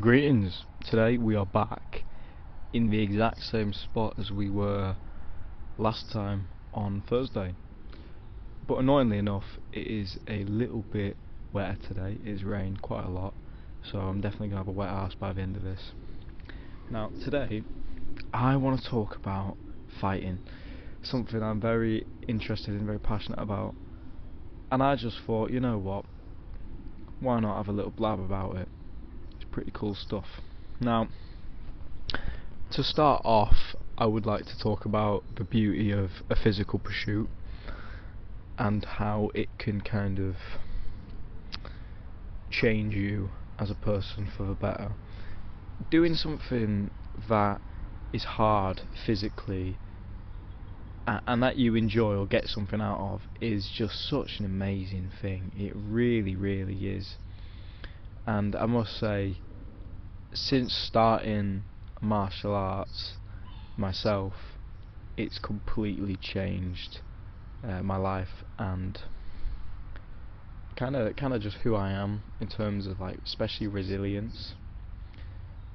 Greetings. Today we are back in the exact same spot as we were last time on Thursday. But annoyingly enough, it is a little bit wetter today. It's rained quite a lot, so I'm definitely going to have a wet ass by the end of this. Now, today, I want to talk about fighting. Something I'm very interested in, very passionate about. And I just thought, you know what? Why not have a little blab about it? It's pretty cool stuff. Now, to start off, I would like to talk about the beauty of a physical pursuit and how it can kind of change you as a person for the better. Doing something that is hard physically and that you enjoy or get something out of is just such an amazing thing. It really, really is. And I must say, since starting martial arts myself, it's completely changed my life and kind of just who I am in terms of, like, especially resilience.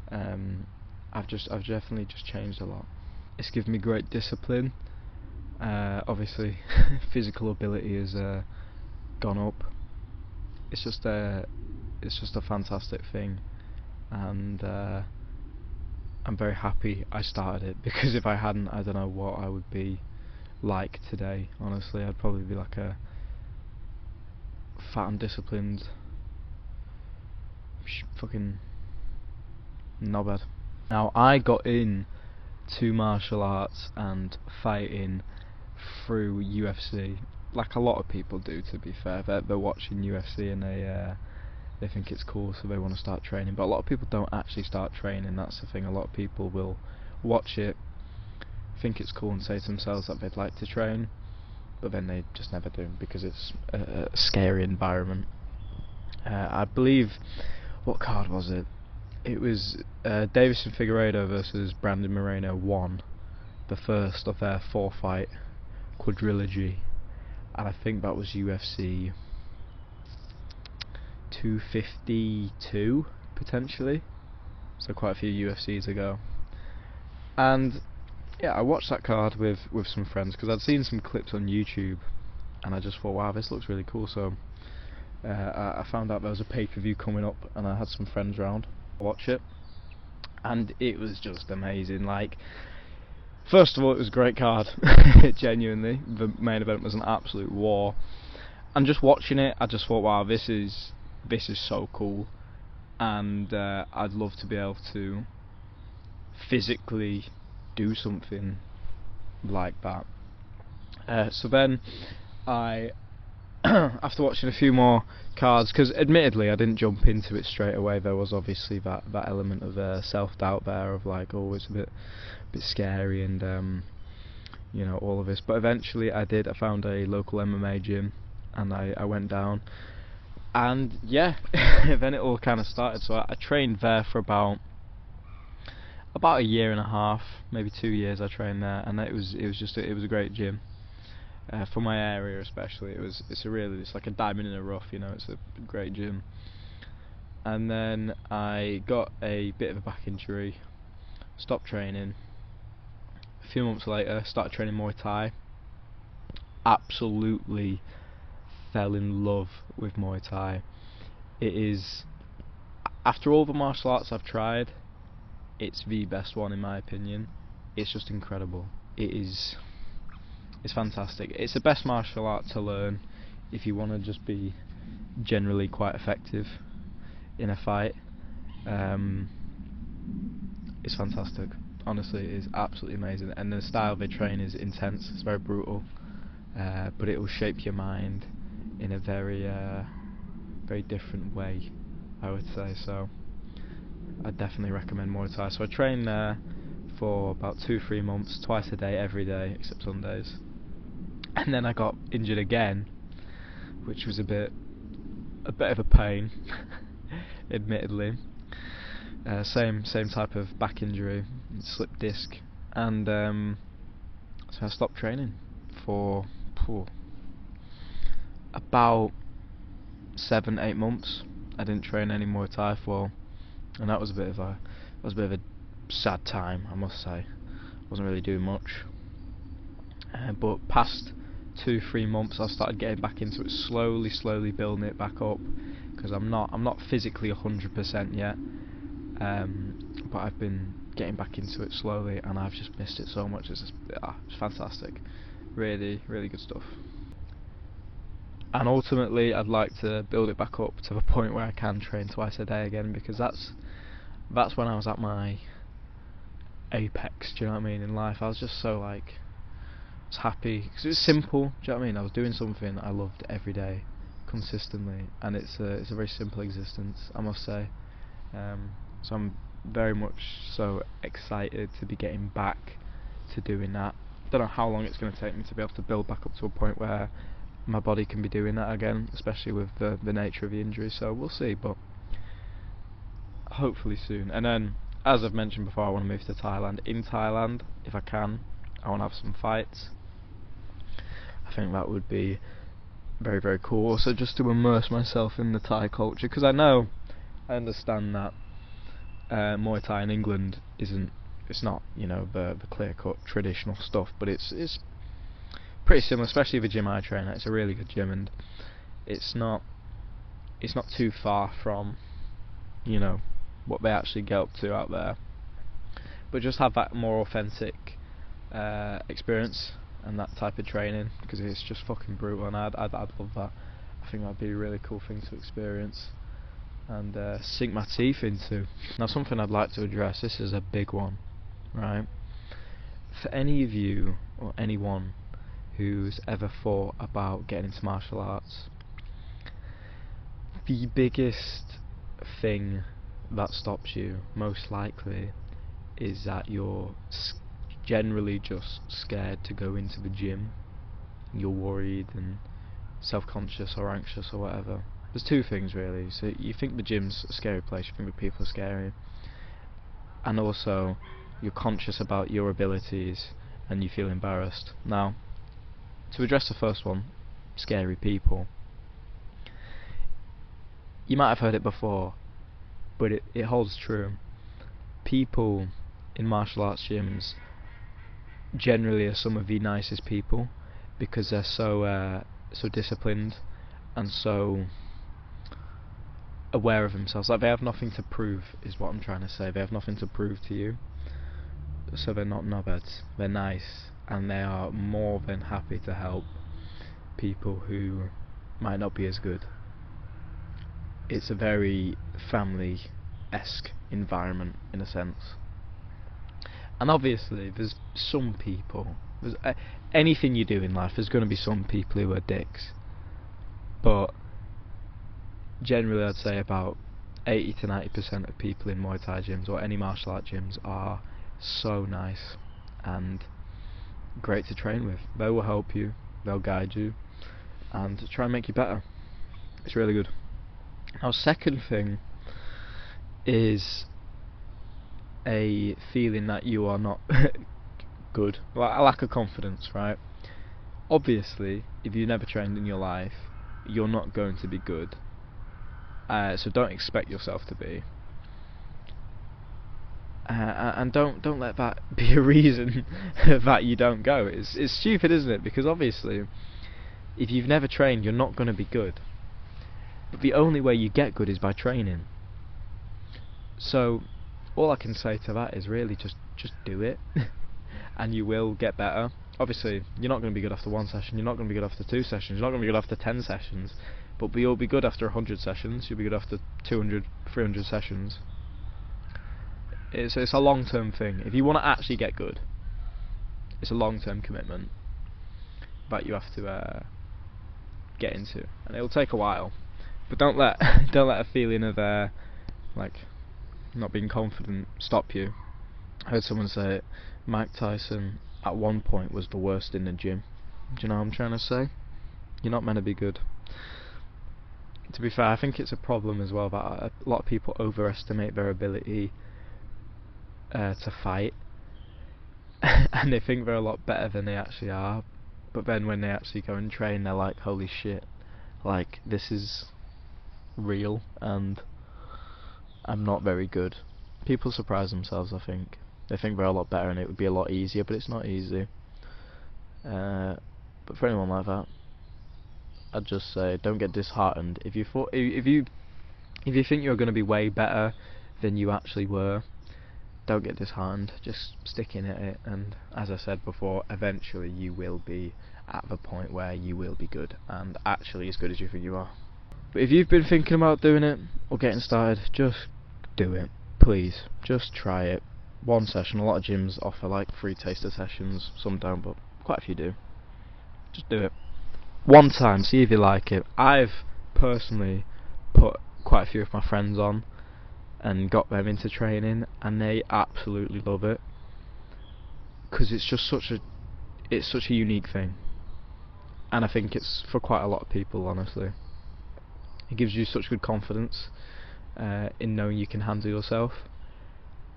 I've definitely just changed a lot. It's given me great discipline. Obviously, physical ability has gone up. It's just a fantastic thing, and I'm very happy I started it, because if I hadn't, I don't know what I would be like today. Honestly, I'd probably be like a fat and disciplined fucking knobhead. Now, I got in to martial arts and fighting through UFC, like a lot of people do. To be fair, they're watching UFC and they think it's cool, so they want to start training. But a lot of people don't actually start training. That's the thing. A lot of people will watch it, think it's cool, and say to themselves that they'd like to train, but then they just never do, because it's a scary environment. I believe, what card was it? It was Davison Figueiredo versus Brandon Moreno won the first of their 4-fight quadrilogy, and I think that was UFC 252 potentially, so quite a few UFCs ago. And yeah, I watched that card with some friends because I'd seen some clips on YouTube, and I just thought, wow, this looks really cool. So I found out there was a pay-per-view coming up, and I had some friends round to watch it, and it was just amazing. Like, first of all, it was a great card. Genuinely, the main event was an absolute war, and just watching it, I just thought, wow, this is so cool, and I'd love to be able to physically do something like that. So then I after watching a few more cards, because admittedly I didn't jump into it straight away, there was obviously that element of self-doubt there, of like, oh, it's a bit scary, and you know, all of this. But eventually I found a local MMA gym, and I went down, and yeah, then it all kind of started. So I trained there for about a year and a half, maybe 2 years. I trained there, and it was a great gym. For my area especially, it's like a diamond in the rough, you know. It's a great gym. And then I got a bit of a back injury, stopped training. A few months later, started training Muay Thai. Absolutely fell in love with Muay Thai. It is, after all the martial arts I've tried, it's the best one in my opinion. It's just incredible. It's fantastic. It's the best martial art to learn if you want to just be generally quite effective in a fight. It's fantastic. Honestly, it is absolutely amazing. And the style they train is intense. It's very brutal, but it will shape your mind in a very different way, I would say. So I definitely recommend Muay Thai. So I trained there for about 2-3 months, twice a day, every day except Sundays. And then I got injured again, which was a bit of a pain, admittedly. Same type of back injury, slip disc, and so I stopped training for about 7-8 months. I didn't train any Muay Thai for and that was a bit of a sad time, I must say. Wasn't really doing much, but past 2-3 months I've started getting back into it, slowly building it back up, because I'm not physically 100% yet, but I've been getting back into it slowly, and I've just missed it so much. It's fantastic, really good stuff. And ultimately I'd like to build it back up to the point where I can train twice a day again, because that's when I was at my apex, do you know what I mean, in life. I was just so I was happy, because it was simple, do you know what I mean. I was doing something I loved every day, consistently, and it's a very simple existence, I must say. So I'm very much so excited to be getting back to doing that. Don't know how long it's going to take me to be able to build back up to a point where my body can be doing that again, especially with the nature of the injury, so we'll see, but hopefully soon. And then, as I've mentioned before, I want to move to Thailand. In Thailand, if I can, I want to have some fights. I think that would be very cool. Also, just to immerse myself in the Thai culture, because I understand that Muay Thai in England it's not, the clear-cut traditional stuff, but it's pretty similar, especially the gym I train at. It's a really good gym, and it's not too far from what they actually get up to out there, but just have that more authentic experience and that type of training, because it's just fucking brutal, and I'd love that. I think that'd be a really cool thing to experience and sink my teeth into. Now, something I'd like to address, this is a big one, right? For any of you or anyone who's ever thought about getting into martial arts, the biggest thing that stops you, most likely, is that you're generally just scared to go into the gym. You're worried and self-conscious or anxious or whatever. There's two things really. So you think the gym's a scary place, you think the people are scary, and also you're conscious about your abilities and you feel embarrassed. Now, to address the first one, scary people, you might have heard it before, but it holds true. People in martial arts gyms generally are some of the nicest people, because they're so disciplined and so aware of themselves. Like, they have nothing to prove, is what I'm trying to say. They have nothing to prove to you, so they're not knobheads. They're nice, and they are more than happy to help people who might not be as good. It's a very family-esque environment, in a sense. And obviously there's some people, anything you do in life, there's going to be some people who are dicks, but generally I'd say about 80 to 90% of people in Muay Thai gyms or any martial art gyms are so nice and great to train with. They will help you, they'll guide you, and try and make you better. It's really good. Now, second thing is a feeling that you are not good, like a lack of confidence, right? Obviously, if you've never trained in your life, you're not going to be good, so don't expect yourself to be, and don't let that be a reason that you don't go. It's stupid, isn't it? Because obviously, if you've never trained, you're not going to be good, but the only way you get good is by training. So all I can say to that is really just do it and you will get better. Obviously you're not going to be good after one session, you're not going to be good after 2 sessions, you're not going to be good after 10 sessions, but you'll be good after 100 sessions, you'll be good after 200, 300 sessions. It's a long-term thing. If you want to actually get good, it's a long-term commitment that you have to get into, and it'll take a while. But don't let a feeling of not being confident stop you. I heard someone say it, Mike Tyson at one point was the worst in the gym. Do you know what I'm trying to say? You're not meant to be good. To be fair, I think it's a problem as well that a lot of people overestimate their ability to fight and they think they're a lot better than they actually are, but then when they actually go and train, they're like, holy shit, like, this is real, and I'm not very good. People surprise themselves, I think. They think they're a lot better and it would be a lot easier, but it's not easy. But for anyone like that, I'd just say don't get disheartened. If you think you're going to be way better than you actually were, don't get disheartened. Just stick in at it, and as I said before, eventually you will be at the point where you will be good, and actually as good as you think you are. But if you've been thinking about doing it or getting started, just do it. Please, just try it. One session. A lot of gyms offer like free taster sessions. Some don't, but quite a few do. Just do it. One time, see if you like it. I've personally put quite a few of my friends on and got them into training, and they absolutely love it, because it's just such a unique thing, and I think it's for quite a lot of people, honestly. It gives you such good confidence in knowing you can handle yourself,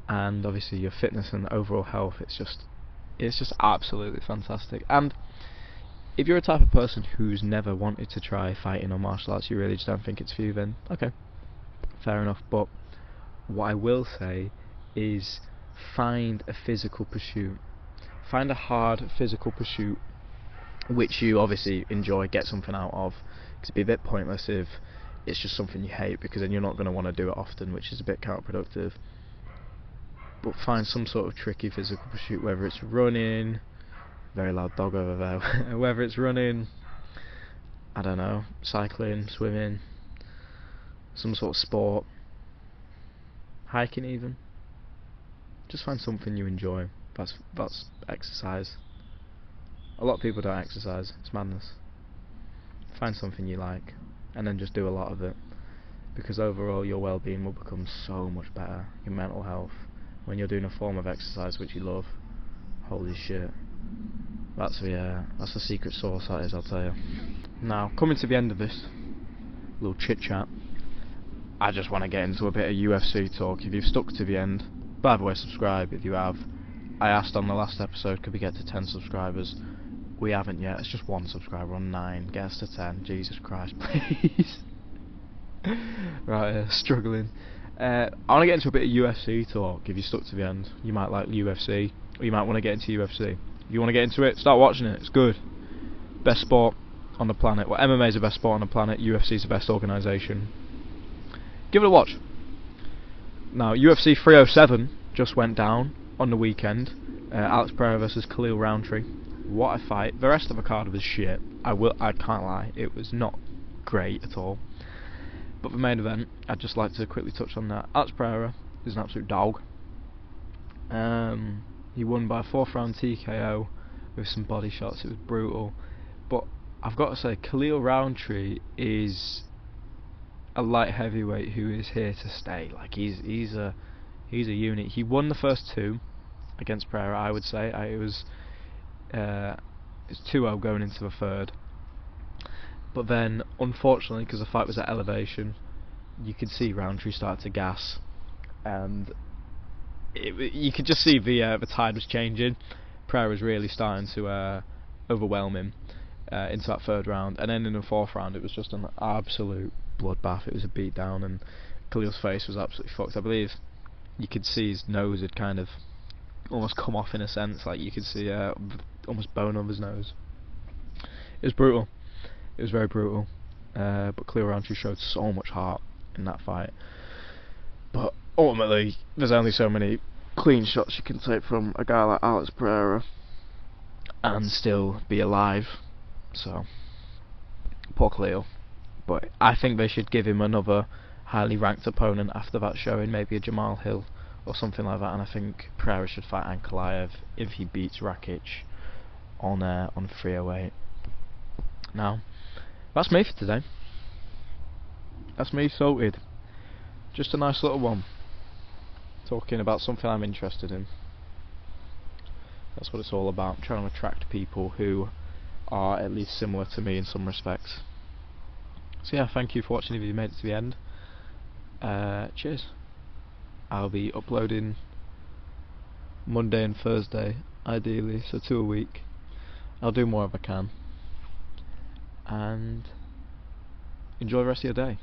and obviously your fitness and overall health. It's just absolutely fantastic. And if you're a type of person who's never wanted to try fighting or martial arts, you really just don't think it's for you, then okay, fair enough. But what I will say is find a physical pursuit. Find a hard physical pursuit which you obviously enjoy, get something out of, because it'd be a bit pointless if it's just something you hate, because then you're not going to want to do it often, which is a bit counterproductive. But find some sort of tricky physical pursuit, whether it's running, very loud dog over there, whether it's running, I don't know, cycling, swimming, some sort of sport, hiking even. Just find something you enjoy. That's exercise. A lot of people don't exercise, it's madness. Find something you like, and then just do a lot of it, because overall your well-being will become so much better, your mental health, when you're doing a form of exercise which you love. Holy shit. That's the secret sauce, that is, I'll tell you. Now, coming to the end of this little chit chat, I just want to get into a bit of UFC talk. If you've stuck to the end, by the way, subscribe if you have. I asked on the last episode, could we get to 10 subscribers? We haven't yet. It's just one subscriber on 9. Get us to 10. Jesus Christ, please. Right, struggling. I want to get into a bit of UFC talk. If you stuck to the end, you might like UFC, or you might want to get into UFC. If you want to get into it, start watching it. It's good. Best sport on the planet. Well, MMA is the best sport on the planet. UFC is the best organisation. Give it a watch. Now, UFC 307 just went down on the weekend. Alex Pereira versus Khalil Roundtree. What a fight. The rest of the card was shit. I can't lie. It was not great at all. But the main event, I'd just like to quickly touch on that. Alex Pereira is an absolute dog. He won by a 4th round TKO with some body shots. It was brutal. But I've got to say, Khalil Roundtree is a light heavyweight who is here to stay. Like he's a unit. He won the first 2 against Pereira, I would say. It was 2-0 going into the 3rd. But then, unfortunately, because the fight was at elevation, you could see Roundtree start to gas, and you could just see the tide was changing. Pereira was really starting to overwhelm him into that 3rd round, and then in the 4th round it was just an absolute bloodbath. It was a beatdown, and Khalil's face was absolutely fucked. I believe you could see his nose had kind of almost come off, in a sense, like you could see almost bone on his nose. It was brutal. It was very brutal. But Khalil Roundtree showed so much heart in that fight. But ultimately, there's only so many clean shots you can take from a guy like Alex Pereira and still be alive. So, poor Khalil. But I think they should give him another highly ranked opponent after that showing, maybe a Jamal Hill or something like that. And I think Pereira should fight Ankalaev if he beats Rakic on 308. Now, that's me for today. That's me sorted. Just a nice little one, talking about something I'm interested in. That's what it's all about. I'm trying to attract people who are at least similar to me in some respects. So yeah, thank you for watching if you made it to the end. Cheers. I'll be uploading Monday and Thursday, ideally, so 2 a week. I'll do more if I can. And enjoy the rest of your day.